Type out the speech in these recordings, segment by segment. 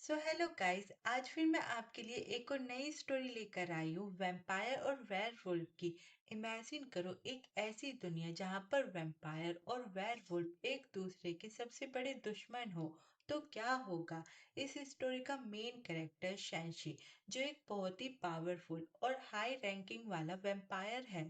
Hello guys, आज फिर मैं आपके लिए एक और नई स्टोरी लेकर आई हूँ वैम्पायर और वेयरवुल्फ की। इमेजिन करो एक ऐसी दुनिया जहाँ पर वैम्पायर और वेयरवुल्फ एक दूसरे के सबसे बड़े दुश्मन हो। तो क्या होगा? इस स्टोरी का मेन कैरेक्टर शैंशी, जो एक बहुत ही पावरफुल और हाई रैंकिंग वाला वैम्पायर है।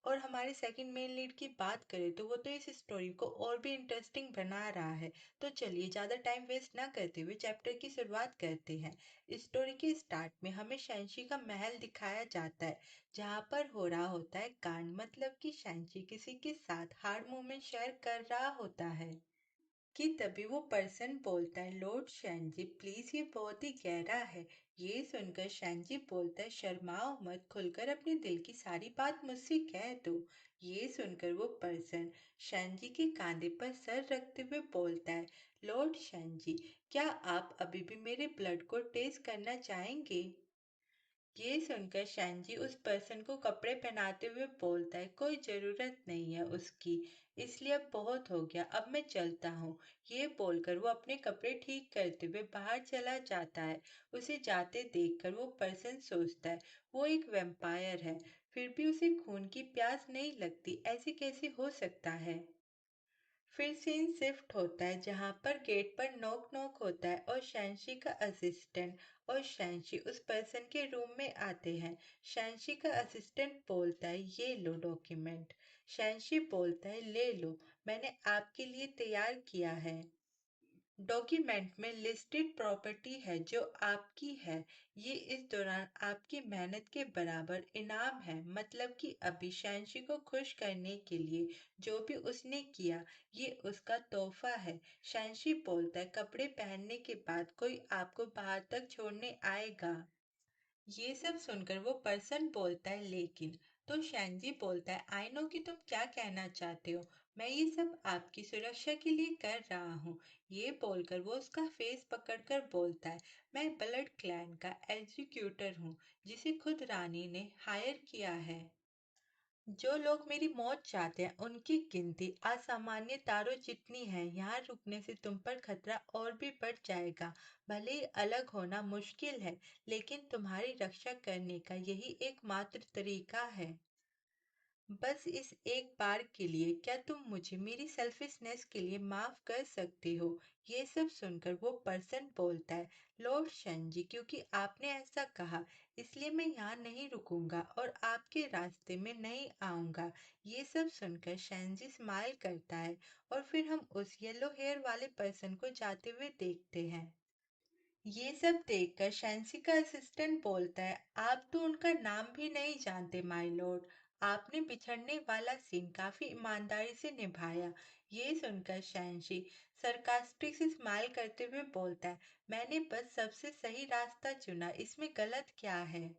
और हमारे सेकंड मेन लीड की बात करें तो वो तो इस स्टोरी को और भी इंटरेस्टिंग बना रहा है। तो चलिए ज्यादा टाइम वेस्ट ना करते हुए चैप्टर की शुरुआत करते हैं। स्टोरी के स्टार्ट में हमें शैंशी का महल दिखाया जाता है, जहाँ पर हो रहा होता है कांड, मतलब कि शैंशी किसी के साथ हार्ड मोमेंट शेयर कर रहा होता है कि तभी वो पर्सन बोलता है, लॉर्ड शैनजी प्लीज, ये बहुत ही गहरा है। ये सुनकर शैनजी बोलता है, शर्माओ मत, खुलकर अपने दिल की सारी बात मुझसे कह दो। ये सुनकर वो पर्सन शैनजी के कांधे पर सर रखते हुए बोलता है, लॉर्ड शैनजी, क्या आप अभी भी मेरे ब्लड को टेस्ट करना चाहेंगे? ये सुनकर शैनजी उस पर्सन को कपड़े पहनाते हुए बोलता है, कोई जरूरत नहीं है उसकी, इसलिए अब बहुत हो गया, अब मैं चलता हूँ। ये बोलकर वो अपने कपड़े ठीक करते हुए बाहर चला जाता है। उसे जाते देखकर वो पर्सन सोचता है, वो एक वैम्पायर है, फिर भी उसे खून की प्यास नहीं लगती, ऐसे कैसे हो सकता है? फिर सीन शिफ्ट होता है जहां पर गेट पर नॉक नॉक होता है और शैंशी का असिस्टेंट और शैंशी उस पर्सन के रूम में आते हैं। शैंशी का असिस्टेंट बोलता है, ये लो डॉक्यूमेंट। शैंशी बोलता है, ले लो, मैंने आपके लिए तैयार किया है। डॉक्यूमेंट में लिस्टेड प्रॉपर्टी है जो आपकी है। ये इस दौरान आपकी मेहनत के बराबर इनाम है, मतलब कि अभी शैंशी को खुश करने के लिए जो भी उसने किया, ये उसका तोहफा है। शैंशी बोलता है, कपड़े पहनने के बाद कोई आपको बाहर तक छोड़ने आएगा। ये सब सुनकर वो पर्सन बोलता है, लेकिन। तो शैनजी बोलता है, आई नो कि तुम क्या कहना चाहते हो, मैं ये सब आपकी सुरक्षा के लिए कर रहा हूँ। ये बोलकर वो उसका फेस पकड़कर बोलता है, मैं ब्लड क्लैन का एग्जीक्यूटर हूँ, जिसे खुद रानी ने हायर किया है। जो लोग मेरी मौत चाहते हैं उनकी गिनती असामान्य तारों जितनी है। यहाँ रुकने से तुम पर खतरा और भी बढ़ जाएगा। भले ही अलग होना मुश्किल है, लेकिन तुम्हारी रक्षा करने का यही एकमात्र तरीका है। बस इस एक बार के लिए क्या तुम मुझे मेरी सेल्फिशनेस के लिए माफ कर सकते हो? ये सब सुनकर वो पर्सन बोलता है, लॉर्ड शनजी, क्योंकि आपने ऐसा कहा, इसलिए मैं यहाँ नहीं रुकूंगा और आपके रास्ते में नहीं आऊंगा। ये सब सुनकर शनजी स्माइल करता है और फिर हम उस येलो हेयर वाले पर्सन को जाते हुए देखते हैं। ये सब देखकर शैंसी का असिस्टेंट बोलता है, आप तो उनका नाम भी नहीं जानते माय लॉर्ड। आपने बिछड़ने वाला सीन काफी ईमानदारी से निभाया। ये सुनकर शैंशी सरकास्टिक से स्माइल करते हुए बोलता है, मैंने बस सबसे सही रास्ता चुना, इसमें गलत क्या है?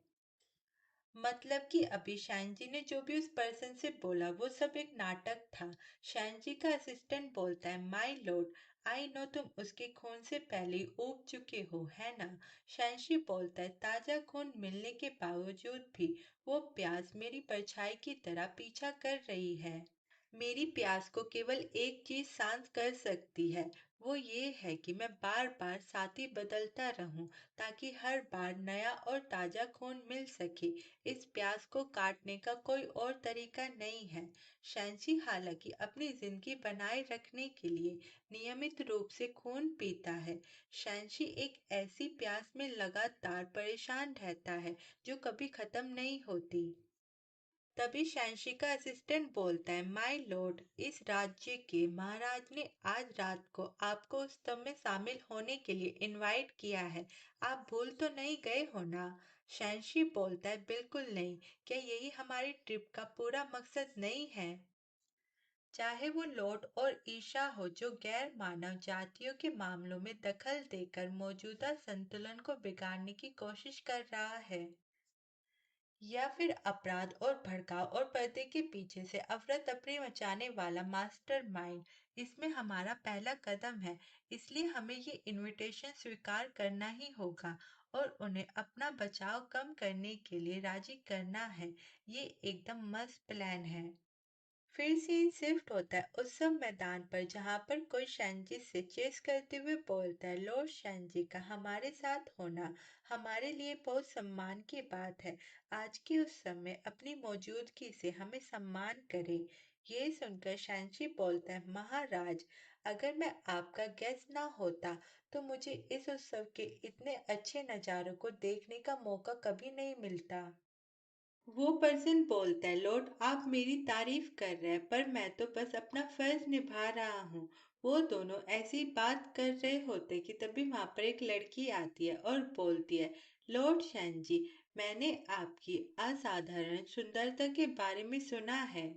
मतलब कि अभी शैनजी ने जो भी उस पर्सन से बोला वो सब एक नाटक था। शैनजी का असिस्टेंट बोलता है, माय लॉर्ड, आई नो तुम उसके खून से पहले ही ऊब चुके हो, है ना? शैनशी बोलता है, ताजा खून मिलने के बावजूद भी वो प्यास मेरी परछाई की तरह पीछा कर रही है। मेरी प्यास को केवल एक चीज शांत कर सकती है, वो ये है कि मैं बार बार साथी बदलता रहूं, ताकि हर बार नया और ताजा खून मिल सके। इस प्यास को काटने का कोई और तरीका नहीं है। शैंशी हालांकि अपनी जिंदगी बनाए रखने के लिए नियमित रूप से खून पीता है। शैंशी एक ऐसी प्यास में लगातार परेशान रहता है जो कभी खत्म नहीं होती। तभी शैंशी का असिस्टेंट बोलता है, माय लॉर्ड, इस राज्य के महाराज ने आज रात को आपको उस स्तंभ में शामिल होने के लिए इनवाइट किया है। आप भूल तो नहीं गए हो ना? शैंशी बोलता है, बिल्कुल नहीं, क्या यही हमारी ट्रिप का पूरा मकसद नहीं है? चाहे वो लॉर्ड और ईशा हो, जो गैर मानव जातियों के मामलों में दखल देकर मौजूदा संतुलन को बिगाड़ने की कोशिश कर रहा है, या फिर अपराध और भड़काव और पर्दे के पीछे से अफरा तफरी मचाने वाला मास्टरमाइंड, इसमें हमारा पहला कदम है। इसलिए हमें ये इनविटेशन स्वीकार करना ही होगा और उन्हें अपना बचाव कम करने के लिए राजी करना है। ये एकदम मस्त प्लान है। फिर सीन शिफ्ट होता है उत्सव मैदान पर जहां पर कोई शैनजी से चेस करते हुए बोलता है, लॉर्ड शैनजी का हमारे साथ होना हमारे लिए बहुत सम्मान की बात है। आज के उत्सव में अपनी मौजूदगी से हमें सम्मान करें। ये सुनकर शैनजी बोलता है, महाराज, अगर मैं आपका गेस्ट ना होता तो मुझे इस उत्सव के इतने अच्छे नज़ारों को देखने का मौका कभी नहीं मिलता। वो पर्सन बोलता है, लॉर्ड आप मेरी तारीफ कर रहे हैं पर मैं तो बस अपना फर्ज निभा रहा हूँ। वो दोनों ऐसी बात कर रहे होते कि तभी वहां पर एक लड़की आती है और बोलती है, लॉर्ड शैन जी, मैंने आपकी असाधारण सुंदरता के बारे में सुना है।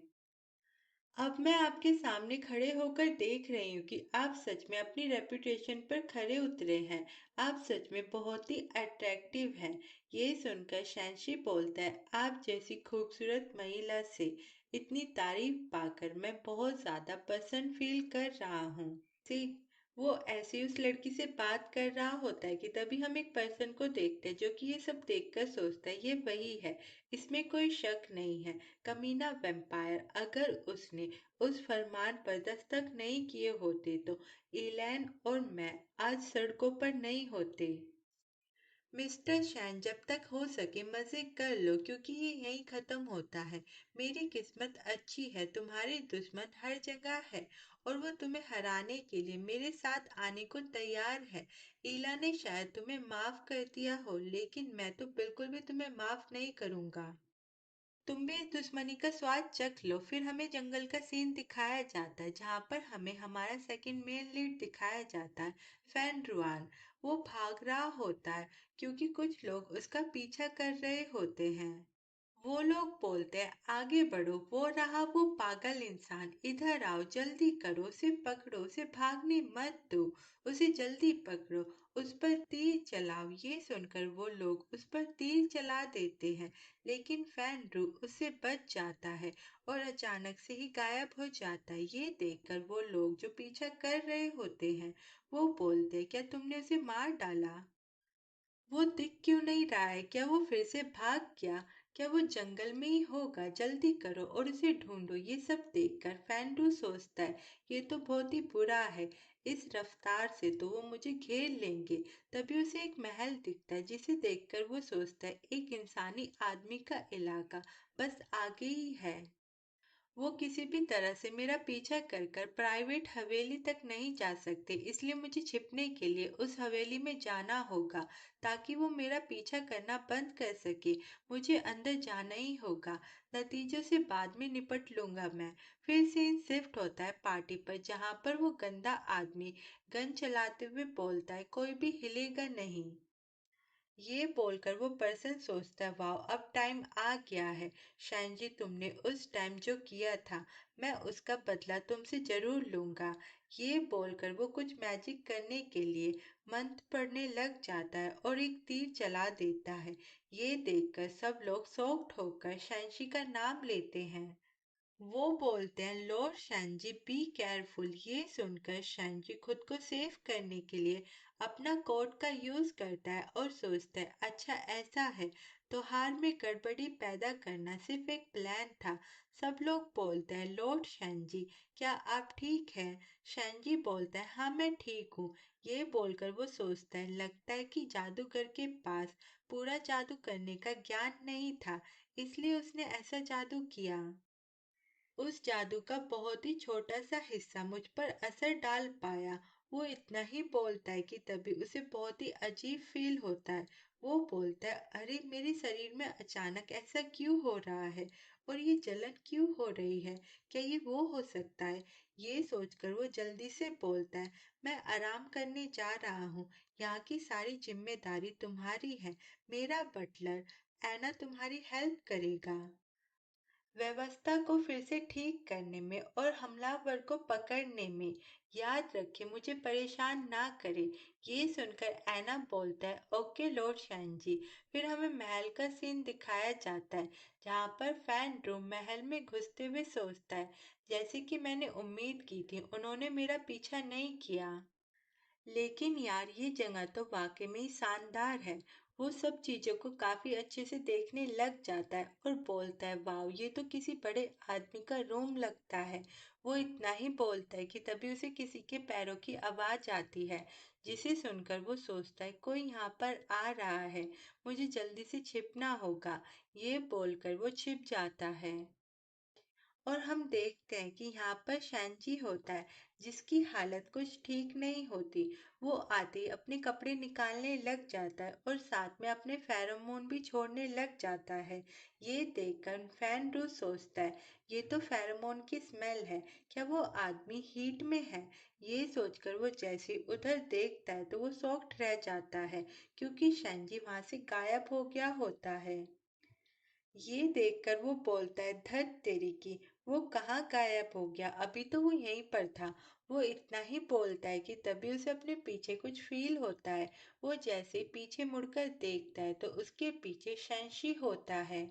अब मैं आपके सामने खड़े होकर देख रही हूँ कि आप सच में अपनी रेपुटेशन पर खरे उतरे हैं। आप सच में बहुत ही अट्रैक्टिव हैं। ये सुनकर शैनशी बोलता है, आप जैसी खूबसूरत महिला से इतनी तारीफ पाकर मैं बहुत ज्यादा प्रसन्न फील कर रहा हूँ। सी वो ऐसे ही उस लड़की से बात कर रहा होता है कि तभी हम एक पर्सन को देखते हैं जो कि ये सब देखकर सोचता है ये वही है, इसमें कोई शक नहीं है। कमीना वेम्पायर, अगर उसने उस फरमान पर दस्तक नहीं किए होते तो एलैन और मैं आज सड़कों पर नहीं होते। मिस्टर शैन, जब तक हो सके मजे कर लो क्योंकि ये यहीं खत्म होता है। मेरी किस्मत अच्छी है, तुम्हारे दुश्मन हर जगह है और वो तुम्हें हराने के लिए मेरे साथ आने को तैयार है। ईला ने शायद तुम्हें माफ कर दिया हो लेकिन मैं तो बिल्कुल भी तुम्हें माफ नहीं करूंगा। तुम भी इस दुश्मनी का स्वाद चख लो। फिर हमें जंगल का सीन दिखाया जाता है जहाँ पर हमें हमारा सेकंड मेन लीड दिखाया जाता है, फैन रुआन। वो भाग रहा होता है क्योंकि कुछ लोग उसका पीछा कर रहे होते हैं। वो लोग बोलते हैं, आगे बढ़ो, वो रहा वो पागल इंसान, इधर आओ, जल्दी करो, उसे पकड़ो, उसे भागने मत दो, उसे जल्दी पकड़ो, उस पर तीर चलाओ। ये सुनकर वो लोग उस पर तीर चला देते हैं लेकिन फैनरू उससे बच जाता है और अचानक से ही गायब हो जाता है। ये देखकर वो लोग जो पीछा कर रहे होते हैं वो बोलते हैं, क्या तुमने उसे मार डाला? वो दिख क्यों नहीं रहा है? क्या वो फिर से भाग गया? क्या वो जंगल में ही होगा? जल्दी करो और उसे ढूंढो। ये सब देखकर फैंडू सोचता है, ये तो बहुत ही बुरा है। इस रफ्तार से तो वो मुझे घेर लेंगे। तभी उसे एक महल दिखता है जिसे देखकर वो सोचता है, एक इंसानी आदमी का इलाका बस आगे ही है। वो किसी भी तरह से मेरा पीछा कर कर प्राइवेट हवेली तक नहीं जा सकते, इसलिए मुझे छिपने के लिए उस हवेली में जाना होगा ताकि वो मेरा पीछा करना बंद कर सके। मुझे अंदर जाना ही होगा। नतीजों से बाद में निपट लूंगा मैं। फिर सीन शिफ्ट होता है पार्टी पर जहां पर वो गंदा आदमी गन चलाते हुए बोलता है, कोई भी हिलेगा नहीं। ये बोलकर वो पर्सन सोचता है, वाह, अब टाइम आ गया है। शायन जी, तुमने उस टाइम जो किया था मैं उसका बदला तुमसे जरूर लूंगा। ये बोलकर वो कुछ मैजिक करने के लिए मंत्र पढ़ने लग जाता है और एक तीर चला देता है। ये देखकर सब लोग शॉक्ड होकर शैनशी का नाम लेते हैं। वो बोलते हैं, लॉर्ड शैनजी बी केयरफुल। ये सुनकर शैनजी खुद को सेव करने के लिए अपना कोट का यूज करता है और सोचता है, अच्छा ऐसा है तो हार में गड़बड़ी पैदा करना सिर्फ एक प्लान था। सब लोग बोलते हैं, लॉर्ड शैनजी क्या आप ठीक हैं? शैनजी बोलता है, हाँ मैं ठीक हूँ। ये बोलकर वो सोचता है, लगता है कि जादूगर के पास पूरा जादू करने का ज्ञान नहीं था, इसलिए उसने ऐसा जादू किया। उस जादू का बहुत ही छोटा सा हिस्सा मुझ पर असर डाल पाया। वो इतना ही बोलता है कि तभी उसे बहुत ही अजीब फील होता है। वो बोलता है, अरे मेरे शरीर में अचानक ऐसा क्यों हो रहा है और ये जलन क्यों हो रही है? क्या ये वो हो सकता है? ये सोचकर वो जल्दी से बोलता है, मैं आराम करने जा रहा हूँ। यहाँ की सारी जिम्मेदारी तुम्हारी है। मेरा बटलर एना तुम्हारी हेल्प करेगा व्यवस्था को फिर से ठीक करने में और हमलावर को पकड़ने में। याद रखें, मुझे परेशान ना करें। ये सुनकर ऐना बोलता है, ओके लॉर्ड शैन जी। फिर हमें महल का सीन दिखाया जाता है जहाँ पर फैन ड्रूम महल में घुसते हुए सोचता है, जैसे कि मैंने उम्मीद की थी उन्होंने मेरा पीछा नहीं किया। लेकिन यार ये जगह तो वाकई में ही शानदार है। वो सब चीज़ों को काफ़ी अच्छे से देखने लग जाता है और बोलता है, वाओ ये तो किसी बड़े आदमी का रूम लगता है। वो इतना ही बोलता है कि तभी उसे किसी के पैरों की आवाज़ आती है, जिसे सुनकर वो सोचता है कोई यहाँ पर आ रहा है, मुझे जल्दी से छिपना होगा। ये बोलकर वो छिप जाता है। और हम देखते हैं कि यहाँ पर शैनची होता है, जिसकी हालत कुछ ठीक नहीं होती। वो आते ही अपने कपड़े निकालने लग जाता है और साथ में अपने फेरोमोन भी छोड़ने लग जाता है। ये देखकर फैनरू सोचता है, ये तो फेरोमोन की स्मेल है, क्या वो आदमी हीट में है? ये सोचकर वो जैसे ही उधर देखता है तो वो शॉक्ड रह जाता है, क्योंकि शैनजी वहां से गायब हो गया होता है। ये देखकर वो बोलता है, धत तेरी की, वो कहाँ गायब हो गया, अभी तो वो यहीं पर था। वो इतना ही बोलता है कि तभी उसे अपने पीछे कुछ फील होता है। वो जैसे पीछे मुड़कर देखता है तो उसके पीछे शैंशी होता है।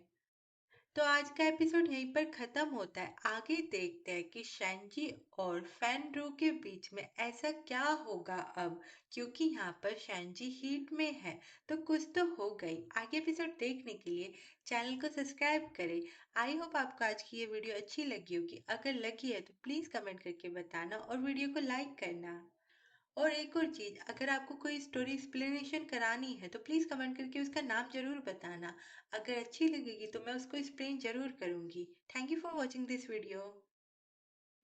तो आज का एपिसोड यहीं पर खत्म होता है। आगे देखते हैं कि शैनजी और फैनरू के बीच में ऐसा क्या होगा अब, क्योंकि यहाँ पर शैनजी हीट में है। तो कुछ तो हो गई। आगे एपिसोड देखने के लिए चैनल को सब्सक्राइब करें। आई होप आपको आज की ये वीडियो अच्छी लगी होगी। अगर लगी है तो प्लीज़ कमेंट करके बताना और वीडियो को लाइक करना। और एक और चीज़, अगर आपको कोई स्टोरी एक्सप्लेनेशन करानी है तो प्लीज़ कमेंट करके उसका नाम ज़रूर बताना। अगर अच्छी लगेगी तो मैं उसको एक्सप्लेन ज़रूर करूँगी। Thank you for watching this video.